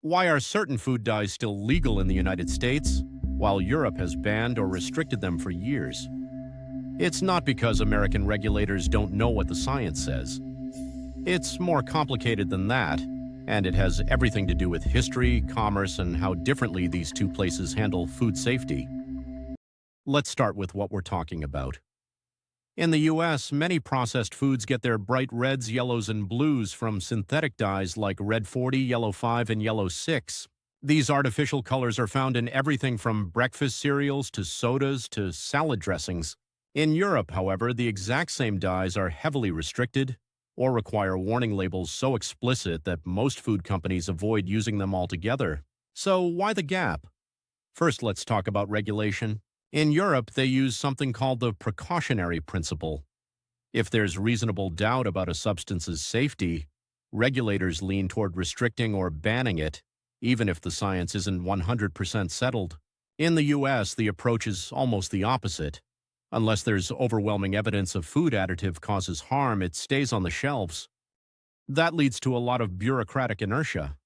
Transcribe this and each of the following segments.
Why are certain food dyes still legal in the United States, while Europe has banned or restricted them for years? It's not because American regulators don't know what the science says. It's more complicated than that, and it has everything to do with history, commerce, and how differently these two places handle food safety. Let's start with what we're talking about. In the US, many processed foods get their bright reds, yellows, and blues from synthetic dyes like Red 40, Yellow 5, and Yellow 6. These artificial colors are found in everything from breakfast cereals to sodas to salad dressings. In Europe, however, the exact same dyes are heavily restricted or require warning labels so explicit that most food companies avoid using them altogether. So why the gap? First, let's talk about regulation. In Europe, they use something called the precautionary principle. If there's reasonable doubt about a substance's safety, regulators lean toward restricting or banning it, even if the science isn't 100% settled. In the US, the approach is almost the opposite. Unless there's overwhelming evidence a food additive causes harm, it stays on the shelves. That leads to a lot of bureaucratic inertia.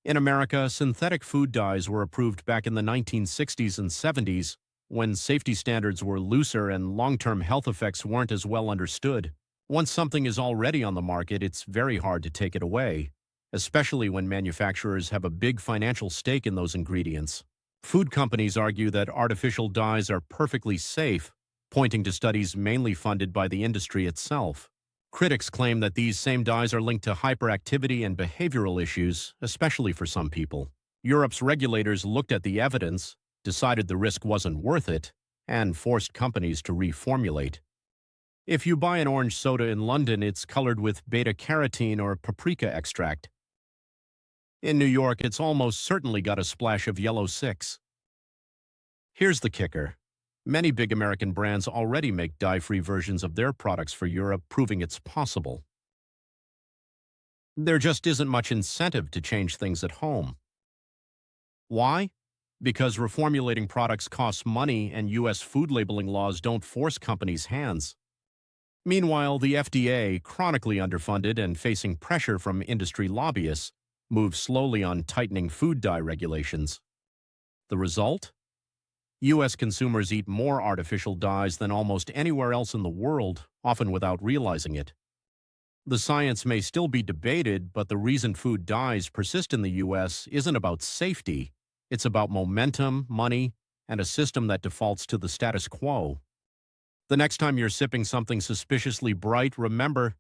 In America, synthetic food dyes were approved back in the 1960s and 70s, when safety standards were looser and long-term health effects weren't as well understood. Once something is already on the market, it's very hard to take it away, especially when manufacturers have a big financial stake in those ingredients. Food companies argue that artificial dyes are perfectly safe, pointing to studies mainly funded by the industry itself. Critics claim that these same dyes are linked to hyperactivity and behavioral issues, especially for some people. Europe's regulators looked at the evidence, decided the risk wasn't worth it, and forced companies to reformulate. If you buy an orange soda in London, it's colored with beta-carotene or paprika extract. In New York, it's almost certainly got a splash of Yellow 6. Here's the kicker. Many big American brands already make dye-free versions of their products for Europe, proving it's possible. There just isn't much incentive to change things at home. Why? Because reformulating products costs money and U.S. food labeling laws don't force companies' hands. Meanwhile, the FDA, chronically underfunded and facing pressure from industry lobbyists, moves slowly on tightening food dye regulations. The result? U.S. consumers eat more artificial dyes than almost anywhere else in the world, often without realizing it. The science may still be debated, but the reason food dyes persist in the U.S. isn't about safety. It's about momentum, money, and a system that defaults to the status quo. The next time you're sipping something suspiciously bright, remember,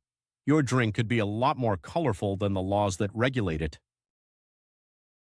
your drink could be a lot more colorful than the laws that regulate it.